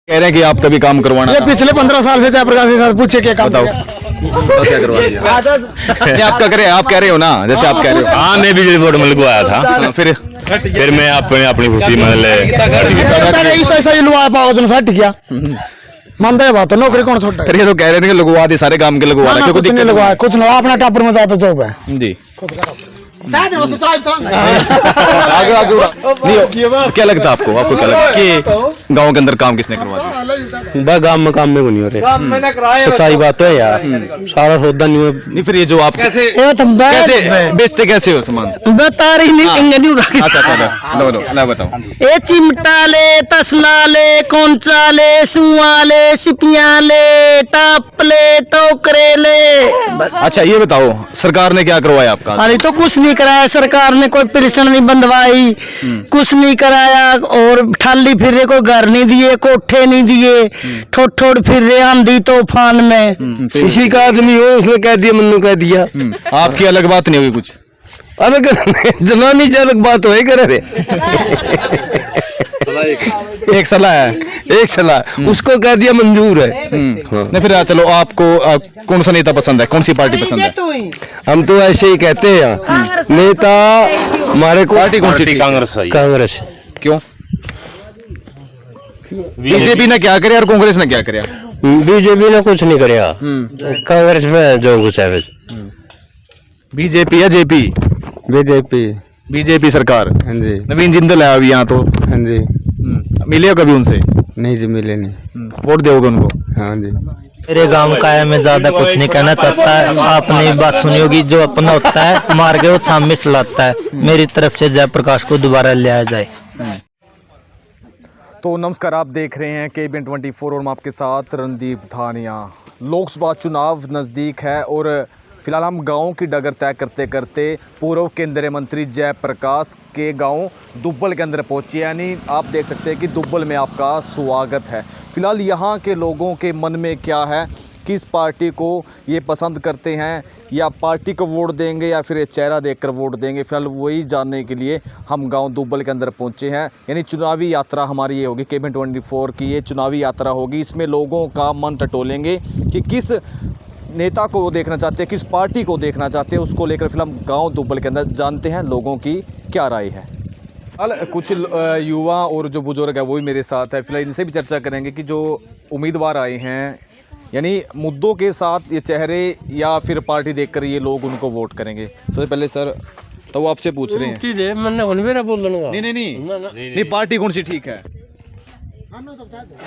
कह रहे हैं कि आप कभी काम करवाना ये था। पिछले 15 साल से जयप्रकाश के साथ पूछे क्या काम बताओ बताओ क्या करवा दिया नहीं, आपका करे आप कह रहे हो ना, जैसे आप कह रहे हो। हाँ मैं भी बोर्ड में लगवाया था। हाँ, फिर मैं अपनी खुशी मतलब ऐसा ही लुआ पाओ जन सट गया मानता है बात नौकरी कौन छोड़ फिर ये तो कह रहे हैं कि लगवा दे, सारे काम के लगवा रहे हैं, कुछ नहीं लगवाया कुछ नहीं अपना टापर में जाता जॉब है जी। आगे आगे नहीं हो। क्या लगता है आपको, आपको क्या लगता है कि गांव के अंदर काम किसने करवा दिया? गांव में काम में नहीं हो रहे। सच्चाई बात है यार, सारा सौदा नहीं है। नहीं फिर ये जो आप कैसे बेचते कैसे हो सामान? बता रही नहीं अच्छा अच्छा लो बताओ। ए चिमटा ले तसला ले कौंचा ले सुआ ले सिपियां ले टाप ले टोकरे ले बस। अच्छा ये बताओ सरकार ने क्या करवाया आपका? अरे तो कुछ नहीं कराया सरकार ने, कोई पेंशन नहीं बंधवाई, कुछ नहीं कराया और ठाली फिर रहे, कोई घर नहीं दिए, कोठे नहीं दिए, ठोट ठोट फिर रहे आंधी तूफान में। किसी का आदमी हो उसने कह दिया मन्नू कह दिया। आपकी अलग बात नहीं होगी कुछ? अलग जनानी से अलग बात हो करे एक सलाह है, एक सलाह उसको कह दिया मंजूर है। नहीं फिर चलो आपको कौन सा नेता पसंद है, कौन सी पार्टी पसंद है? हम तो ऐसे ही कहते हैं नेता हमारे को पार्टी कौन सी ठीक? कांग्रेस है। कांग्रेस। क्यों? बीजेपी ने क्या करे और कांग्रेस ने क्या करे? बीजेपी ने कुछ नहीं कराया, कांग्रेस में जो कुछ है बस। बीजेपी या जेपी? बीजेपी। बीजेपी सरकार। हाँ जी नवीन जिंदल है अभी यहाँ तो। हाँ जी मिले हो कभी उनसे? नहीं जी मिले नहीं। वोट दोगे उनको? हाँ जी। मेरे गांव का है, मैं ज्यादा कुछ नहीं कहना चाहता। आपने बात सुनी होगी, जो अपना होता है मार के वो सामने सुलाता है। मेरी तरफ से जयप्रकाश को दोबारा लिया जाए। तो नमस्कार, आप देख रहे हैं केबिन 24 और मैं आपके साथ रणदीप धानिया। लोकसभा चुनाव नज़दीक है और फिलहाल हम गांव की डगर तय करते करते पूर्व केंद्रीय मंत्री जयप्रकाश के गांव दुब्बल के अंदर पहुंचे। यानी आप देख सकते हैं कि दुब्बल में आपका स्वागत है। फिलहाल यहां के लोगों के मन में क्या है, किस पार्टी को ये पसंद करते हैं, या पार्टी को वोट देंगे या फिर ये चेहरा देखकर वोट देंगे, फिलहाल वही जानने के लिए हम गांव दुब्बल के अंदर पहुंचे हैं। यानी चुनावी यात्रा हमारी ये होगी, केबिन 24 की ये चुनावी यात्रा होगी। इसमें लोगों का मन टटोलेंगे कि किस नेता को वो देखना चाहते हैं, किस पार्टी को देखना चाहते हैं, उसको लेकर फिलहाल गांव दुब्बल के अंदर जानते हैं लोगों की क्या राय है। फिलहाल कुछ युवा और जो बुजुर्ग है वो भी मेरे साथ है। फिलहाल इनसे भी चर्चा करेंगे कि जो उम्मीदवार आए हैं, यानी मुद्दों के साथ ये चेहरे या फिर पार्टी देखकर ये लोग उनको वोट करेंगे। सबसे पहले सर तो वो आपसे पूछ रहे हैं। नहीं पार्टी कौन सी ठीक है?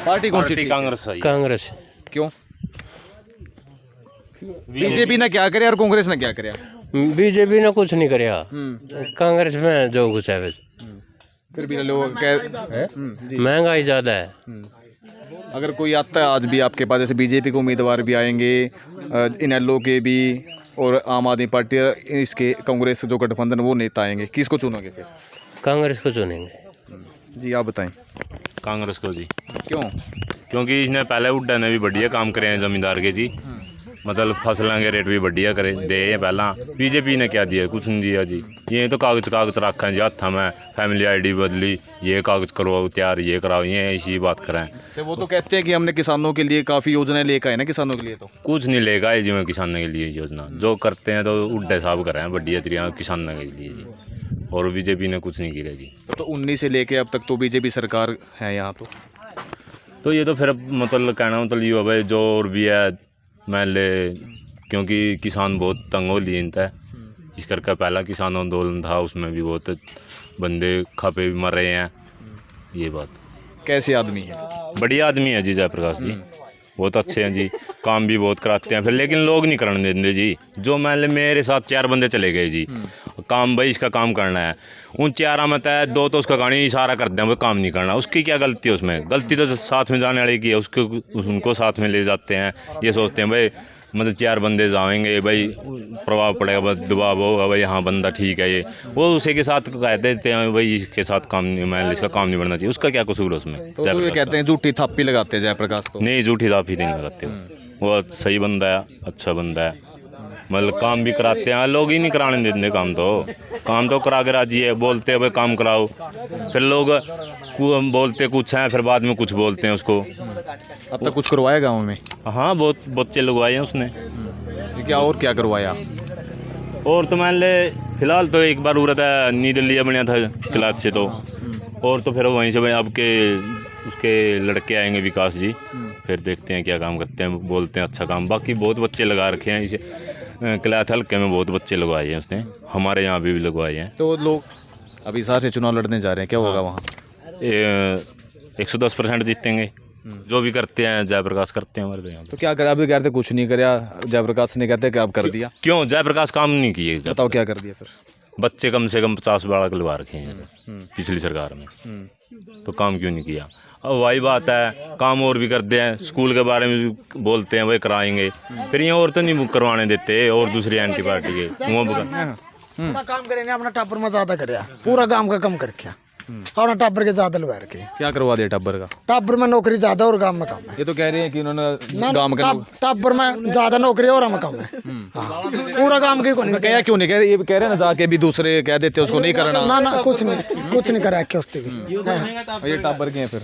पार्टी कौन सी ठीक? कांग्रेस है। कांग्रेस। क्यों? बीजेपी ने क्या करे और कांग्रेस ने क्या करे? बीजेपी ने कुछ नहीं कराया, कांग्रेस में जो कुछ है बस। फिर भी लोग जी। महंगाई ज्यादा है। अगर कोई आता है आज भी आपके पास, जैसे बीजेपी के उम्मीदवार भी आएंगे, इनेलो के भी और आम आदमी पार्टी, इसके कांग्रेस से जो गठबंधन वो नेता आएंगे, किसको चुनोगे फिर? कांग्रेस को चुनेंगे जी। आप बताएं। कांग्रेस को जी। क्यों? क्योंकि इसने पहले उड्डा ने भी बढ़िया काम करे हैं जमींदार के जी, मतलब फसलों के रेट भी बढ़िया करे दे हैं पहला। बीजेपी ने क्या दिया? कुछ नहीं दिया जी। ये तो कागज रखा है जी हाथ में, फैमिली आईडी बदली, ये कागज करवाओ तैयार, ये कराओ, ये इसी बात कराएं। तो वो तो कहते हैं कि हमने किसानों के लिए काफ़ी योजनाएं लेकर आए ना, किसानों के लिए तो कुछ नहीं लेगा ये जी में किसानों के लिए योजना जो करते हैं तो उड्डे साहब कराएं बढ़िया तरीका किसानों के लिए जी, और बीजेपी ने कुछ नहीं किया जी। तो 19 से लेके अब तक तो बीजेपी सरकार है यहाँ तो ये तो फिर मतलब कहना मतलब ये भाई जो और भी है मैं ले, क्योंकि किसान बहुत तंग हो लिए इनता है। इस करके पहला किसान आंदोलन था, उसमें भी बहुत बंदे खपे भी मर रहे हैं। ये बात कैसे आदमी है? बढ़िया आदमी है जी जयप्रकाश जी, बहुत अच्छे हैं जी, काम भी बहुत कराते हैं फिर, लेकिन लोग नहीं करने देते जी। जो मान मेरे साथ 4 बंदे चले गए जी, काम भाई इसका काम करना है, उन 4 में तय 2 तो उसका गाड़ी इशारा करते हैं वो काम नहीं करना। उसकी क्या गलती है? उसमें गलती तो साथ में जाने वाले की है, उसको उनको साथ में ले जाते हैं। ये सोचते हैं भाई मतलब 4 बंदे जाएंगे भाई प्रभाव पड़ेगा, बस दबाव होगा भाई हाँ बंदा ठीक है, ये वो उसी के साथ कह देते हैं भाई इसके साथ काम नहीं, मैं इसका काम नहीं बढ़ना चाहिए। उसका क्या कसूर है उसमें? तो ये कहते हैं झूठी थापी लगाते हैं जयप्रकाश को। नहीं झूठी थापी नहीं लगाते, वो सही बंदा है, अच्छा बंदा है, मतलब काम भी कराते हैं। लोग ही नहीं कराने देते काम तो करा के राजी है, बोलते हैं भाई काम कराओ, फिर लोग हम बोलते कुछ हैं, फिर बाद में कुछ बोलते हैं उसको। अब तक कुछ करवाया गाँव में? हाँ, बहुत बच्चे लगवाए हैं उसने। क्या और क्या करवाया? और तो मान ले फिलहाल तो एक बार उड़ा था, नींद लिया बना था क्लास से, तो और तो फिर वहीं से अब के उसके लड़के आएंगे विकास जी, फिर देखते हैं क्या काम करते हैं, बोलते हैं अच्छा काम। बाकी बहुत बच्चे लगा रखे हैं इसे क्लास हल्के में, बहुत बच्चे लगवाए हैं उसने, हमारे यहाँ भी लगवाए हैं। तो लोग अभी हिसार से चुनाव लड़ने जा रहे हैं, क्या होगा वहाँ? 110% जीतेंगे, जो भी करते हैं जयप्रकाश करते हैं हमारे यहाँ। तो क्या करा? अभी कहते कुछ नहीं कराया, जयप्रकाश ने कहते कि अब कर दिया। क्यों जयप्रकाश काम नहीं किए? बताओ क्या कर दिया फिर? बच्चे कम से कम 50 बालक लगवा रखे हैं पिछली सरकार में, तो काम क्यों नहीं किया? अब वही बात है, काम और भी करते हैं, स्कूल के बारे में भी बोलते हैं वही कराएंगे, फिर ये और तो नहीं करवाने देते, और दूसरी एंटी पार्टी के वो पूरा काम करे अपना टापर में ज्यादा करे, पूरा काम का कम करके और टाबर के ज्यादा लगा रखे। क्या करवा दिया टाबर का? टाबर में नौकरी ज्यादा और काम में कम है। ये तो कह रहे हैं कि उन्होंने काम का टाबर में ज्यादा नौकरी और हम कम है। हाँ, पूरा काम की कोई नहीं क्या क्यों नहीं कह रहे? ये कह रहे हैं ना जाके भी दूसरे कह देते उसको नहीं करना। ना ना कुछ नहीं करा के उसने भी। ये टाबर के हैं फिर?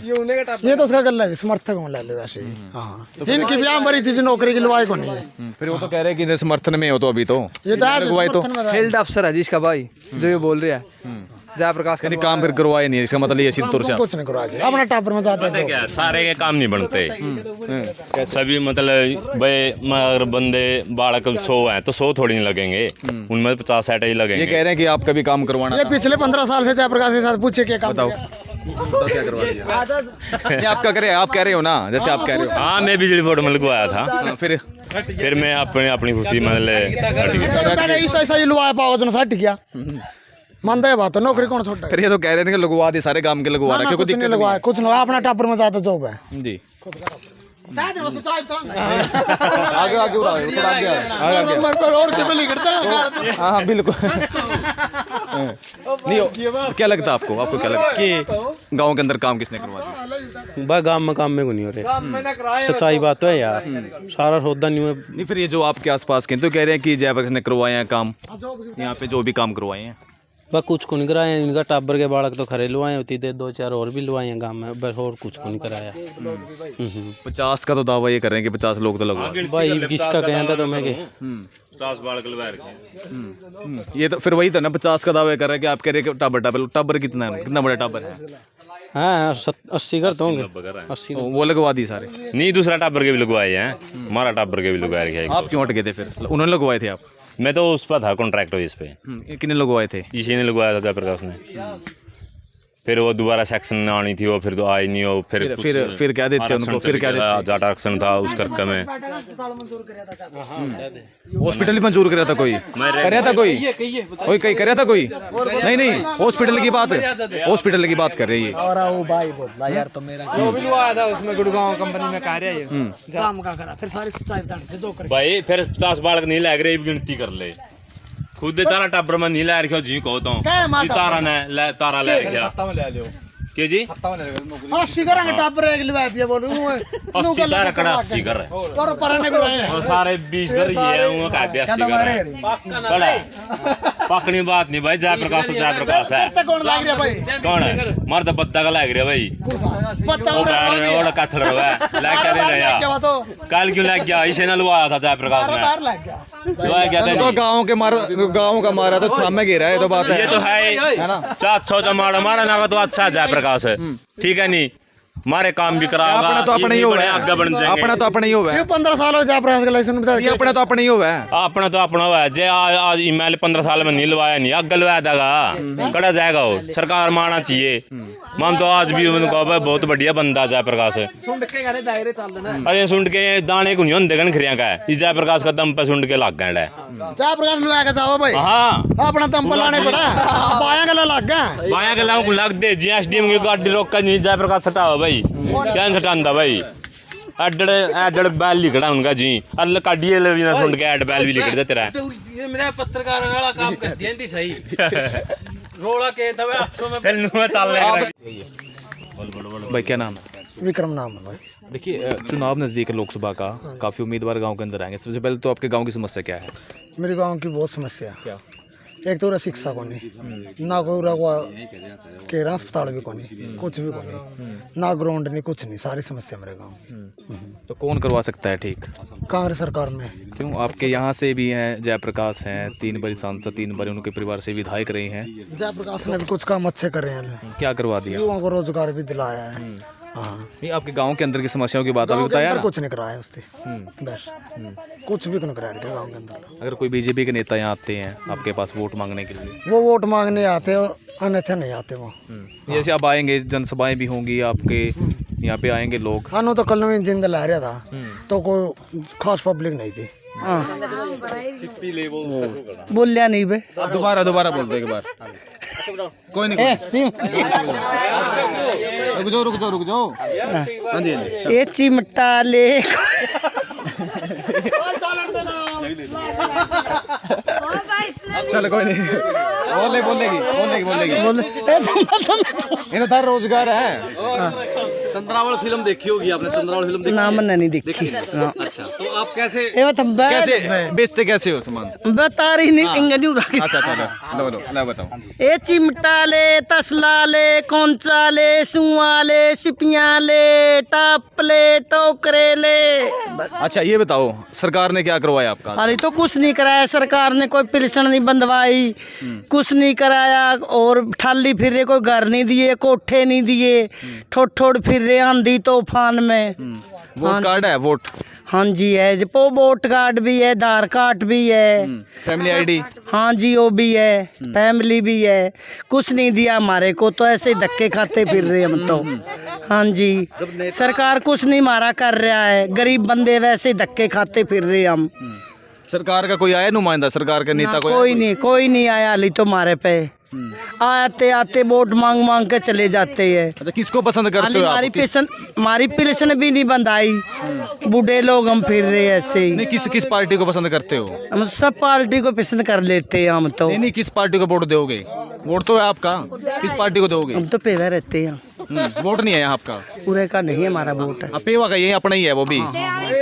ये तो उसका गल्ला है, समर्थक में ले लो वैसे। हाँ, इनकी भी आम भरी थी नौकरी की लवाई को नहीं है। फिर वो तो कह रहे हैं कि समर्थन में हो, तो अभी तो ये तो फील्ड अफसर है जिसका भाई जो ये बोल रहा है जयप्रकाश का काम फिर करवाए नहीं, इसका मतलब ये सिद्धपुर से कुछ नहीं करवा अपना टापर में जाता है। क्या सारे के काम नहीं बनते सभी, मतलब भाई अगर बंदे बालक 100 हैं तो 100 थोड़ी नहीं लगेंगे, उनमें 50-60 ही लगेंगे। ये कह रहे हैं कि आप कभी काम करवाना। ये पिछले 15 साल से जयप्रकाश के साथ पूछे क्या काम? बताओ क्या करवा दिया? ये आपका करे, आप कह रहे हो ना, जैसे आप कह रहे हो। हाँ, मैं बिजली बोर्ड में लगवाया था, फिर मैं अपनी खुशी मतलब ऐसा ही लुआ पाओ जो हट गया, मानता है बात। नौकरी कौन छोड़? फिर ये तो कह रहे हैं कि लगवा दे, सारे काम के लगवा रखे, कोई दिक्कत लगवाया कुछ नहीं, अपना टापर में जाता जॉब है जी। आगे और के करता है। हाँ बिल्कुल। नहीं, क्या लगता है आपको क्या लगता है कि गांव के अंदर काम किसने करवा दिया? बस गांव में काम में को नहीं हो रहे, सच्चाई बात तो है यार, सारा होदा नहीं है। नहीं, फिर ये जो आपके आसपास के तो कह रहे हैं कि जयप्रकाश ने करवाए हैं काम, यहाँ पे जो भी काम करवाए हैं। बस कुछ को नहीं कराया, इनका टाबर के बालक तो खरे लुआए होती थे, 2-4 और भी लुआए हैं गाँव में, बस और कुछ को नहीं कराया। 50 का तो दावा ये कर रहे हैं कि 50 लोग तो लगवा भाई, किसका कहना था तुम्हें कि 50 बालक लगवाए रखे। ये तो फिर वही था ना, 50 का दावा कर रहे हैं कि आप कह रहे हैं कि टाबर कितना है, कितना बड़ा टाबर है? हाँ 80 घर तो होंगे, 80। वो लगवा दी सारे? नहीं, दूसरा टाबर के भी लगवाए हैं, हमारा टाबर के भी लगवाए रखे। आप क्यों हट गए थे फिर? उन्होंने लगवाए थे आप? मैं तो उस पर था कॉन्ट्रैक्ट बेस पे। कितने लगवाए थे? इसी ने लगवाया था जयप्रकाश ने, फिर वो दोबारा सेक्शन आनी थी, वो फिर तो आई नहीं, वो फिर क्या देते उनको? फिर क्या देते? जाट आरक्षण था उस करके में। हॉस्पिटल ही मंजूर कराया था कोई? कराया था कोई कहीं कराया था कोई? नहीं, हॉस्पिटल की बात कर रही है। और वो भाई बोला यार, तो मेरा जो भी हुआ था उसमें गुड़गांव कंपनी में कार्य है, काम का करा, फिर सारी सच्चाई बता दो कर भाई। फिर 50 बालक नहीं लग रहे, गिनती कर ले खुद तारा टाबर में नहीं ला रखा जी को तो तारा ने तारा ले रखा के जी 80 करेंगे टापर एक लवा दिया बोलूं 80 तारा कड़ा 80 कर पर परने को और सारे 20 कर ये वो का 80 कर बड़ा पकनी बात नहीं भाई। जयप्रकाश तो जयप्रकाश है। कौन लग रहा भाई? कौन है? मर तो पत्ता का लग रहा भाई, पत्ता और कथड़ रहा है लग क्या दे रहा कल क्यों लग गया? इसे न लुआया था जयप्रकाश ने, बाहर लग गया। लुआया क्या था? तो गाँव का मारा तो सामने गिरा है, तो बात ये तो है ना। 400 मारा ना तो अच्छा जयप्रकाश है, ठीक है नहीं हमारे काम भी करा होगा, अपना तो अपना ही होगा, आगे बढ़ जाएंगे। अपना तो अपना ही होगा। ये 15 साल हो जयप्रकाश का लाइसेंस बता, अपना तो अपना ही होगा। अपना तो अपना हुआ है जे आज ईमेल 15 साल में नहीं लवाया, नहीं आगे लवाया था कड़ा जाएगा वो, सरकार मारना चाहिए। हम तो आज भी उनको बहुत बढ़िया बंदा जयप्रकाश है। अरे सुंड के दाने को नहीं होंगे गन खरिया का है, इस जयप्रकाश का दम पे सुंड के लाग गए जयप्रकाश लुआ के जाओ भाई। हाँ अपना दम पर लाने पड़ा, बाया गला लग गया, बाया गला को लग दे जीएसडीएम की गाड़ी रोक कर नहीं जयप्रकाश हटाओ भाई, क्या हटांदा भाई? अड्डड़ बैल लिखड़ा उनका जी अल्ल काटिए ले बिना सुन के ऐड बैल भी लिख दे तेरा। ये मेरा पत्रकार वाला काम कर दिया थी सही रोड़ा के दबे 800 में फिर नुआ चल रहा भाई क्या नाम है? विक्रम नाम है भाई। देखिए चुनाव नज़दीक है लोकसभा का, काफ़ी उम्मीदवार गांव के अंदर आएंगे। सबसे पहले तो आपके गांव की समस्या क्या है? मेरे गांव की बहुत समस्या है। क्या? एक तो शिक्षा को नहीं ना कोई रगवा के अस्पताल भी को नहीं कुछ भी को नहीं ना ग्राउंड नहीं कुछ नहीं सारी समस्या मेरे गाँव की। तो कौन करवा सकता है ठीक? कांग्रेस सरकार में। क्यों? आपके यहाँ से भी हैं, जयप्रकाश हैं, 3 बार सांसद, 3 बार उनके परिवार से विधायक रहे हैं। जयप्रकाश ने भी कुछ काम अच्छे करे हैं, क्या करवा दिया? युवाओं को रोजगार भी दिलाया है। हाँ नहीं, आपके गांव के अंदर की समस्याओं की बात अभी गाँव के बताया अंदर ना। कुछ नहीं कराया उससे बस कुछ भी नहीं कराया गाँव के अंदर। अगर कोई बीजेपी के नेता यहाँ आते हैं आपके पास वोट मांगने के लिए, वो वोट मांगने आते हो अन्यथा नहीं आते वो। जैसे आप आएंगे, जनसभाएं भी होंगी आपके यहाँ पे, आएंगे लोग। खानों तो कल में जिंदा ला रहा था तो कोई खास पब्लिक नहीं थी। बोलिया नहीं बे दोबारा बोल दो एक बार। कोई नहीं, रुक जाओ। हाँ जी। ये चिमटा ले चलो कोई नहीं, बोलेगी। ये तो था रोजगार है। चंद्रावल फिल्म देखी होगी आपने? चंद्रावल फिल्म देखी? नाम ने नहीं देखी। अच्छा, तो आप कैसे कैसे बेचते कैसे हो सामान? बता रही नहीं इंगनी रखी। अच्छा लो बताओ। ए चिमटा ले, तसला ले, कौंचा ले, सुआ ले, सिपियाँ ले, टाप ले, टोकरे ले, बस। अच्छा ये बताओ, सरकार ने क्या करवाया आपका? अरे तो कुछ नहीं कराया सरकार ने, कोई पेंशन नहीं बंधवाई, कुछ नहीं कराया, और ठाली फिर रहे, कोई घर नहीं दिए, कोठे नहीं दिए, ठोड़ फिर रहे आंधी तूफान में। वोट कार्ड है? वोट? हाँ जी है जी, वोट कार्ड भी है, आधार कार्ड भी है, फैमिली आईडी? हाँ जी वो भी है, फैमिली भी है। कुछ नहीं दिया हमारे को, तो ऐसे ही धक्के खाते फिर रहे हम तो। हाँ जी, सरकार कुछ नहीं मारा कर रहा है, गरीब बंदे वैसे ही धक्के खाते फिर रहे हम। सरकार का कोई आया नुमाइंदा? सरकार के नेता कोई नहीं आया हाली तो हमारे पे। आते आते वोट मांग के चले जाते हैं। अच्छा, किसको पसंद करते हो आप? हमारी पेंशन भी नहीं बंधाई, बूढ़े लोग हम फिर रहे ऐसे ही। नहीं, किस पार्टी को पसंद करते हो? हम सब पार्टी को पसंद कर लेते हैं हम तो। नहीं, किस पार्टी को वोट दोगे? वोट तो है आपका, किस पार्टी को दोगे? हम तो पेवा रहते हैं। वोट नहीं है आपका? पूरे का नहीं है हमारा वोट। पेवा का यही अपना ही है वो भी।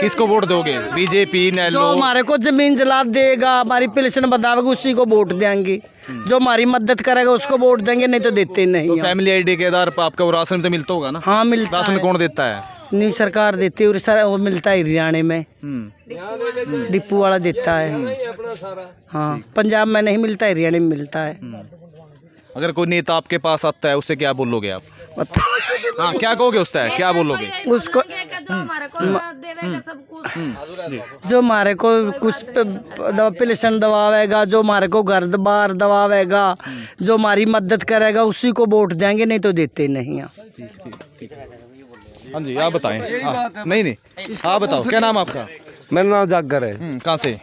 किसको वोट दोगे? बीजेपी, नेलो? जो हमारे को जमीन जला देगा, हमारी पेंशन बतावेगा, उसी को वोट देंगे। जो हमारी मदद करेगा उसको वोट देंगे, नहीं तो देते नहीं। तो फैमिली आईडी के आधार पर आपका वो राशन तो मिलता होगा ना? हाँ मिलता है। राशन कौन देता है? नहीं सरकार देती है, और सर वो मिलता है हरियाणा में, डिपू वाला देता है। हाँ पंजाब में नहीं मिलता, हरियाणा में मिलता है। अगर कोई नेता आपके पास आता है उससे क्या बोलोगे आप? हाँ क्या कहोगे उससे, क्या बोलोगे उसको? जो हमारे को कुछ पेंशन दबावेगा, जो हमारे को घर बार दबावेगा, जो हमारी मदद करेगा उसी को वोट देंगे, नहीं तो देते नहीं। हाँ जी आप बताएं। नहीं आप बताओ, क्या नाम आपका? मेरा नाम जागर है। कहाँ से?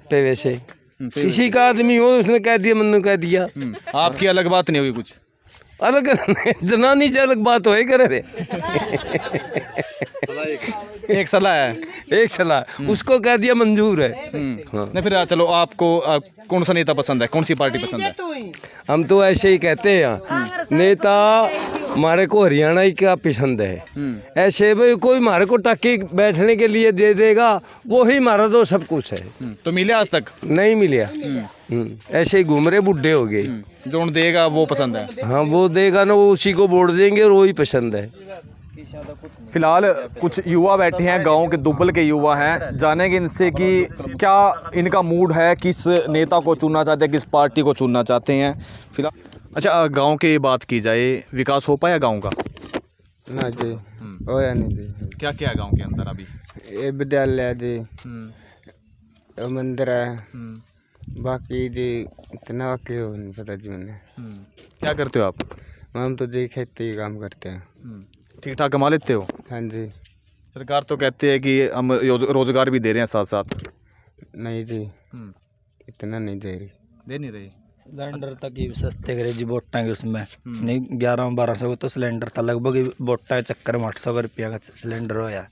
पेवे से। किसी का आदमी हो उसने कह दिया, मैंने कह दिया। आपकी अलग बात नहीं होगी कुछ? अलग जनानी से अलग बात हो करे। एक सलाह है, एक सलाह उसको कह दिया मंजूर है। हाँ। नहीं फिर चलो, आपको कौन सा नेता पसंद है, कौन सी पार्टी पसंद है? हम तो ऐसे ही कहते हैं, नेता हमारे को हरियाणा ही क्या पसंद है। ऐसे भाई कोई हमारे को टाकी बैठने के लिए दे देगा, वो ही हमारा तो सब कुछ है। तो मिले आज तक? नहीं मिलिया। ऐसे ही घूम रहे, बुढ़े हो गए। जो देगा वो पसंद है? हाँ वो देगा ना, वो उसी को वोट देंगे और वो ही पसंद है। फिलहाल कुछ युवा बैठे हैं, गांव के दुब्बल के युवा हैं, जानेंगे इनसे कि क्या इनका मूड है, किस नेता को चुनना चाहते हैं, किस पार्टी को चुनना चाहते हैं फिलहाल। अच्छा गांव की बात की जाए, विकास हो पाया गांव का? ना जी, होया नहीं जी। क्या क्या है गांव के अंदर अभी? ये विद्यालय जी, मंदिर है, बाकी जी इतना क्यों नहीं पता जी मैंने। क्या करते हो आप? हम तो जी खेती काम करते हैं। ठीक ठाक कमा लेते हो? हाँ जी। सरकार तो कहती है कि हम रोजगार भी दे रहे हैं साथ साथ। नहीं जी, इतना नहीं दे रही। दे नहीं रही? सिलेंडर तक ही सस्ते करे जी वोटा के उसमें। नहीं 1100-1200 तो सिलेंडर था, लगभग वोटा के चक्कर में 800 रुपया का सिलेंडर होया।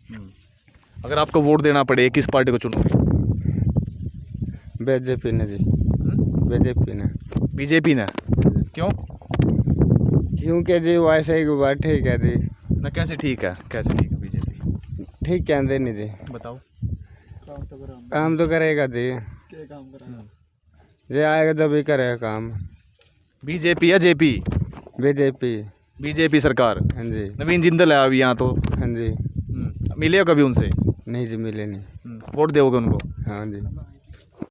अगर आपको वोट देना पड़े किस पार्टी को चुनोगे? बीजेपी ने जी, बीजेपी ने। बीजेपी ने? क्यों? क्योंकि जी वैसे ही गुबार ठीक है जी। ना कैसे ठीक है, कैसे ठीक है बीजेपी? ठीक कहते नहीं जी। बताओ। काम तो करेगा जी। ये आएगा जब ही करेगा काम। बीजेपी या जेपी? बीजेपी। बीजेपी सरकार। हाँ जी। नवीन जिंदल है अभी यहाँ तो। हाँ जी। मिले हो कभी उनसे? नहीं जी, मिले नहीं। वोट दोगे उनको? हाँ जी।